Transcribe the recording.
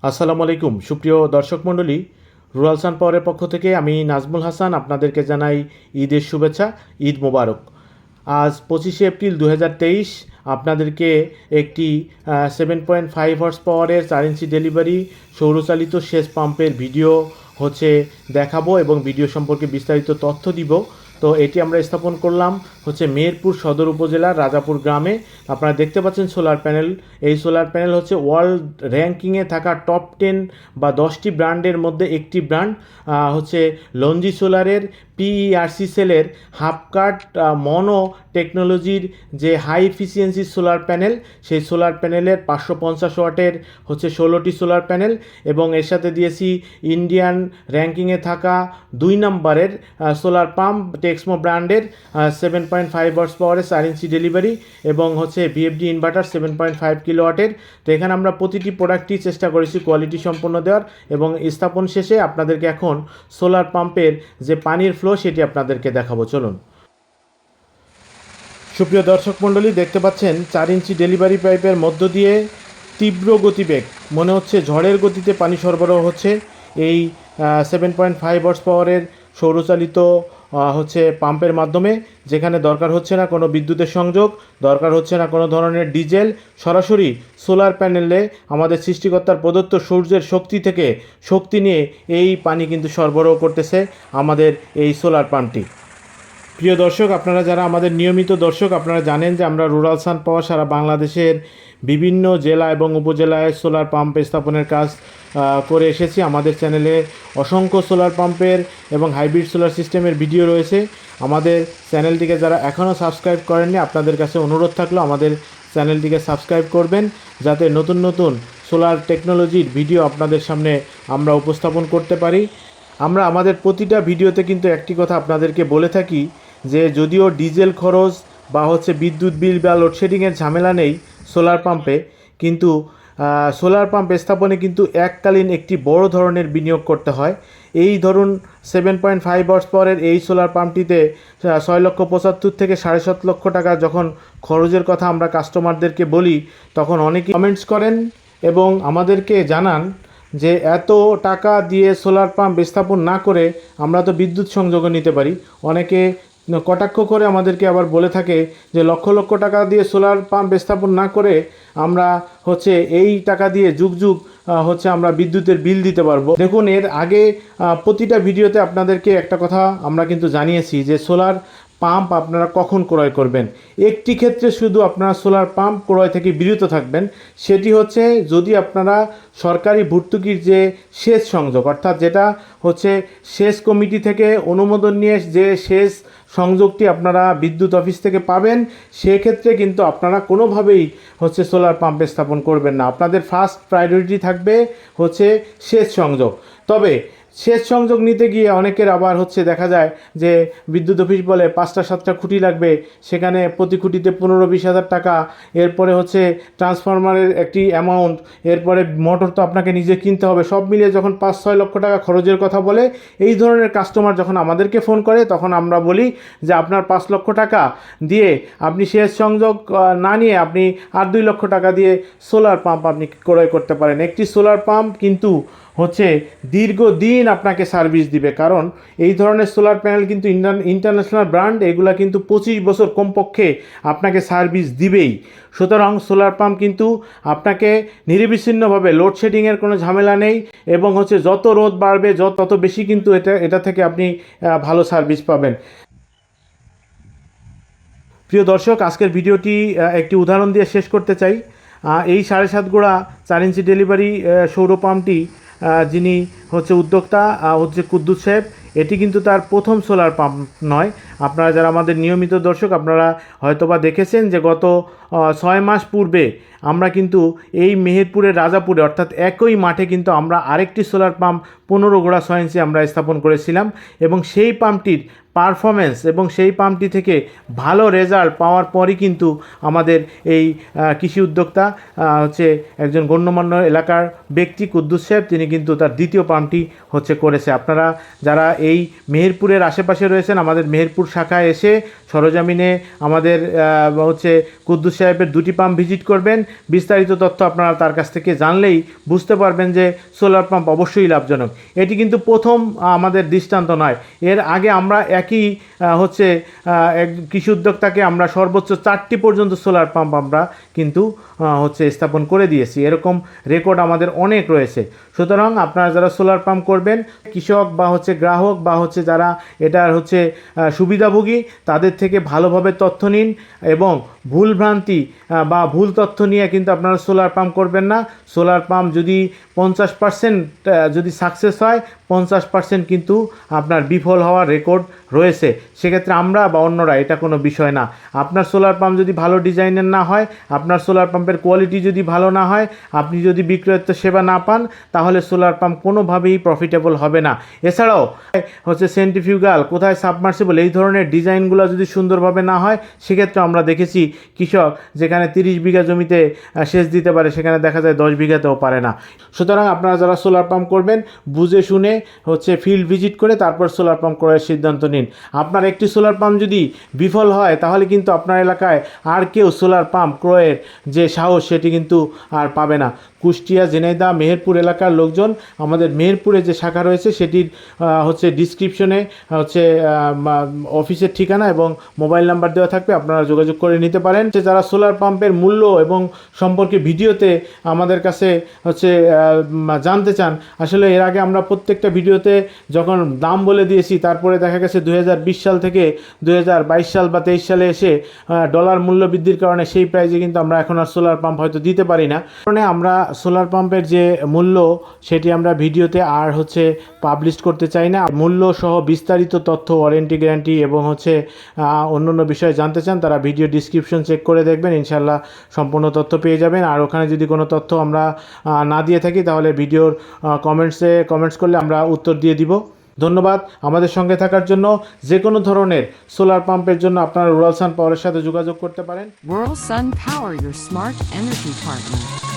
আসসালামু আলাইকুম সুপ্রিয় দর্শক মণ্ডলী, রুরাল সান পাওয়ারের পক্ষ থেকে আমি নাজমুল হাসান আপনাদেরকে জানাই ঈদের শুভেচ্ছা। ঈদ মোবারক। আজ 25শে এপ্রিল 2023 আপনাদেরকে একটি 7.5 হর্স পাওয়ারের 4 ইঞ্চি ডেলিভারি সৌরচালিত সেচ পাম্পের ভিডিও দেখাবো এবং ভিডিও সম্পর্কে বিস্তারিত তথ্য দিব। তো এটি আমরা স্থাপন করলাম মেহেরপুর সদর উপজেলার রাজাপুর গ্রামে। আপনারা দেখতে পাচ্ছেন সোলার প্যানেল। এই সোলার প্যানেল ওয়ার্ল্ড র্যাঙ্কিংয়ে থাকা টপ 10 বা 10টি ব্র্যান্ডের মধ্যে একটি ব্র্যান্ড লঞ্জি সোলারের পিইআরসি সেলের হাফ কাট মনো টেকনোলজির যে হাই এফিসিয়েন্সি সোলার প্যানেল, সেই সোলার প্যানেলের 550 ওয়াটের 16টি সোলার প্যানেল এবং এর সাথে দিয়েছি ইন্ডিয়ান র্যাঙ্কিংয়ে থাকা 2 নম্বরের সোলার পাম্প টেক্সমো ব্র্যান্ডের 7.5 হর্স পাওয়ারের 4 ইঞ্চি ডেলিভারি এবং ভিএফডি ইনভার্টার 7.5 কিলোওয়াটের। তো এখানে আমরা প্রতিটি প্রোডাক্টই চেষ্টা করেছি কোয়ালিটি সম্পন্ন দেওয়ার এবং স্থাপন শেষে আপনাদেরকে এখন সোলার পাম্পের যে পানির ফ্লো সেটি আপনাদেরকে দেখাবো। চলুন। সুপ্রিয় দর্শক মণ্ডলী, দেখতে পাচ্ছেন 4 ইঞ্চি ডেলিভারি পাইপের মধ্য দিয়ে তীব্র গতিবেগ, মনে হচ্ছে ঝড়ের গতিতে পানি সরবরাহ হচ্ছে এই 7.5 হর্স পাওয়ারের সৌরচালিত পাম্পের মাধ্যমে। যেখানে দরকার হচ্ছে না কোনো বিদ্যুতের সংযোগ, দরকার হচ্ছে না কোনো ধরনের ডিজেল, সরাসরি সোলার প্যানেলে আমাদের সৃষ্টিকর্তার প্রদত্ত সূর্যের শক্তি থেকে শক্তি নিয়ে এই পানি কিন্তু সরবরাহ করতেছে আমাদের এই সোলার পাম্পটি। প্রিয় দর্শক, আপনারা যারা আমাদের নিয়মিত দর্শক, আপনারা জানেন যে আমরা রুরাল সান পাওয়ার সারা বাংলাদেশের বিভিন্ন জেলা এবং উপজেলায় সোলার পাম্প স্থাপনের কাজ করে এসেছি। আমাদের চ্যানেলে অসংখ্য সোলার পাম্পের এবং হাইব্রিড সোলার সিস্টেমের ভিডিও রয়েছে। আমাদের চ্যানেলটিকে যারা এখনও সাবস্ক্রাইব করেননি, আপনাদের কাছে অনুরোধ থাকলো আমাদের চ্যানেলটিকে সাবস্ক্রাইব করবেন, যাতে নতুন নতুন সোলার টেকনোলজির ভিডিও আপনাদের সামনে আমরা উপস্থাপন করতে পারি। আমরা আমাদের প্রতিটা ভিডিওতে কিন্তু একটি কথা আপনাদেরকে বলে থাকি যে যদিও ডিজেল খরচ বা বিদ্যুৎ বিল বা লোডশেডিংয়ের ঝামেলা নেই সোলার পাম্পে, কিন্তু সোলার পাম্প স্থাপনে কিন্তু এককালীন একটি বড় ধরনের বিনিয়োগ করতে হয়। এই ধরুন 7.5 হর্স পাওয়ারের এই সোলার পাম্পটিতে 6,75,000 থেকে 7.5 লক্ষ টাকা যখন খরচের কথা আমরা কাস্টমারদেরকে বলি, তখন অনেকেই কমেন্টস করেন এবং আমাদেরকে জানান যে এত টাকা দিয়ে সোলার পাম্প স্থাপন না করে আমরা তো বিদ্যুৎ সংযোগও নিতে পারি। অনেকে কটাক্ষ করে আমাদেরকে আবার বলে থাকে যে লক্ষ লক্ষ টাকা দিয়ে সোলার পাম্প স্থাপন না করে আমরা এই টাকা দিয়ে যুগ যুগ আমরা বিদ্যুতের বিল দিতে পারবো। দেখুন, এর আগে প্রতিটা ভিডিওতে আপনাদেরকে একটা কথা আমরা কিন্তু জানিয়েছি যে সোলার পাম্প আপনারা কখন ক্রয় করবেন। একটি ক্ষেত্রে শুধু আপনারা সোলার পাম্প ক্রয় থেকে বিরত থাকবেন, সেটি যদি আপনারা সরকারি ভর্তুকির যে সেচ সংযোগ, অর্থাৎ যেটা সেচ কমিটি থেকে অনুমোদন নিয়ে যে সেচ সংযোগটি আপনারা বিদ্যুৎ অফিস থেকে পাবেন, সেক্ষেত্রে কিন্তু আপনারা কোনোভাবেই সোলার পাম্প স্থাপন করবেন না। আপনাদের ফার্স্ট প্রায়োরিটি থাকবে সেচ সংযোগ। তবে সেচ সংযোগ নিতে গিয়ে অনেকের আবার দেখা যায় যে বিদ্যুৎ অফিস বলে 5টা-7টা খুঁটি লাগবে, সেখানে প্রতি খুঁটিতে 15-20 হাজার টাকা, এরপরে ট্রান্সফরমারের একটি অ্যামাউন্ট, এরপরে মোটর তো আপনাকে নিজে কিনতে হবে, সব মিলিয়ে যখন 5-6 লক্ষ টাকা খরচের কথা বলে, এই ধরনের কাস্টমার যখন আমাদেরকে ফোন করে, তখন আমরা বলি যে আপনার 5 লক্ষ টাকা দিয়ে আপনি সেচ সংযোগ না নিয়ে আপনি আর 2 লক্ষ টাকা দিয়ে সোলার পাম্প আপনি ক্রয় করতে পারেন। একটি সোলার পাম্প কিন্তু দীর্ঘদিন আপনাকে সার্ভিস দিবে, কারণ এই ধরনের সোলার প্যানেল কিন্তু ইন্টারন্যাশনাল ব্র্যান্ড, এগুলা কিন্তু 25 বছর কমপক্ষে আপনাকে সার্ভিস দিবেই। সুতরাং সোলার পাম্প কিন্তু আপনাকে নিরবিচ্ছিন্নভাবে লোডশেডিংয়ের কোনো ঝামেলা নেই এবং যত রোদ বাড়বে তত বেশি কিন্তু এটা থেকে আপনি ভালো সার্ভিস পাবেন। প্রিয় দর্শক, আজকের ভিডিওটি একটি উদাহরণ দিয়ে শেষ করতে চাই। এই 7.5 গোড়া 4 ইঞ্চি ডেলিভারি সৌর পাম্পটি যিনি উদ্যোক্তা কুদ্দুস সাহেব, এটি কিন্তু তার প্রথম সোলার পাম্প নয়। আপনারা যারা আমাদের নিয়মিত দর্শক, আপনারা হয়তোবা দেখেছেন যে গত 6 মাস পূর্বে আমরা কিন্তু এই মেহেরপুরের রাজাপুরে, অর্থাৎ একই মাঠে কিন্তু আমরা আরেকটি সোলার পাম্প 15 গোড়া 6 ইঞ্চি আমরা স্থাপন করেছিলাম এবং সেই পাম্পটির পারফরমেন্স এবং সেই পাম্পটি থেকে ভালো রেজাল্ট পাওয়ার পরই কিন্তু আমাদের এই কৃষি উদ্যোক্তা হচ্ছে একজন গণ্যমান্য এলাকার ব্যক্তি কুদ্দুস সাহেব, তিনি কিন্তু তার দ্বিতীয় পাম্পটি হচ্ছে করেছে। আপনারা যারা এই মেহেরপুরের আশেপাশে রয়েছেন, আমাদের মেহেরপুর শাখায় এসে সরজমিনে আমাদের হচ্ছে কুদ্দুস সাহেবের দুটি পাম্প ভিজিট করবেন। বিস্তারিত তথ্য আপনারা তার কাছ থেকে জানলেই বুঝতে পারবেন যে সোলার পাম্প অবশ্যই লাভজনক। এটি কিন্তু প্রথম আমাদের দৃষ্টান্ত নয়, এর আগে আমরা একই হচ্ছে এক কৃষি উদ্যোক্তাকে আমরা সর্বোচ্চ 4টি পর্যন্ত সোলার পাম্প আমরা কিন্তু হচ্ছে স্থাপন করে দিয়েছি। এরকম রেকর্ড আমাদের অনেক রয়েছে। সুতরাং আপনারা যারা সোলার পাম্প করবেন, কৃষক বা হচ্ছে গ্রাহক বা হচ্ছে যারা এটার হচ্ছে সুবিধাভোগী, তাদের থেকে ভালোভাবে তথ্য নিন এবং ভুলভ্রান্তি বা ভুল তথ্য নিয়ে কিন্তু আপনারা সোলার পাম্প করবেন না। সোলার পাম্প যদি 50% যদি সাকসেস হয়, 50% কিন্তু আপনার বিফল হওয়ার রেকর্ড রয়েছে। সেক্ষেত্রে আমরা বা অন্যরা এটা কোনো বিষয় না। আপনার সোলার পাম্প যদি ভালো ডিজাইনের না হয়, আপনার সোলার পাম্পের কোয়ালিটি যদি ভালো না হয়, আপনি যদি বিক্রয়োত্ত সেবা না পান, তাহলে সোলার পাম্প কোনোভাবেই প্রফিটেবল হবে না। এছাড়াও হচ্ছে সেন্ট্রিফিউগাল, কোথায় সাবমার্সিবল, এই ধরনের ডিজাইনগুলো যদি সুন্দরভাবে না হয়, সেক্ষেত্রে আমরা দেখেছি কৃষক যেখানে 30 বিঘা জমিতে সেচ দিতে পারে, সেখানে দেখা যায় 10 বিঘাতেও পারে না। সুতরাং আপনারা যারা সোলার পাম্প করবেন, বুঝে শুনে হচ্ছে ফিল্ড ভিজিট করে তারপর সোলার পাম্প করার সিদ্ধান্ত নিন। আপনার একটি সোলার পাম্প যদি বিফল হয়, তাহলে কিন্তু আপনার এলাকায় আর কেউ সোলার পাম্প ক্রয়ের যে সাহস, সেটি কিন্তু আর পাবে না। কুষ্টিয়া, ঝিনাইদহ, মেহেরপুর এলাকার লোকজন আমাদের মেহেরপুরে যে শাখা রয়েছে সেটির হচ্ছে ডিসক্রিপশনে হচ্ছে অফিসের ঠিকানা এবং মোবাইল নাম্বার দেওয়া থাকবে, আপনারা যোগাযোগ করে নিতে পারেন। যারা সোলার পাম্পের মূল্য এবং সম্পর্কে ভিডিওতে আমাদের কাছে হচ্ছে জানতে চান, আসলে এর আগে আমরা প্রত্যেকটা ভিডিওতে যখন দাম বলে দিয়েছি, তারপরে দেখা গেছে 2020 সাল থেকে 2022 সাল বা 23 সালে এসে ডলার মূল্য বৃদ্ধির কারণে সেই প্রাইজে কিন্তু আমরা এখন আর সোলার পাম্প হয়তো দিতে পারি না। কারণে আমরা সোলার পাম্পের যে মূল্য সেটি আমরা ভিডিওতে আর হচ্ছে পাবলিশ করতে চাই না। মূল্য সহ বিস্তারিত তথ্য, ওয়ারেন্টি, গ্যারান্টি এবং হচ্ছে অন্যান্য বিষয়ে জানতে চান, তারা ভিডিও ডিসক্রিপশন চেক করে দেখবেন, ইনশাল্লাহ সম্পূর্ণ তথ্য পেয়ে যাবেন। আর ওখানে যদি কোনো তথ্য আমরা না দিয়ে থাকি, তাহলে ভিডিওর কমেন্টস করলে আমরা উত্তর দিয়ে দিব। ধন্যবাদ আমাদের সঙ্গে থাকার জন্য। যে কোনো ধরনের সোলার পাম্পের জন্য আপনারা রুরাল সান পাওয়ারের সাথে যোগাযোগ করতে পারেন। Rural Sun Power, your smart energy partner.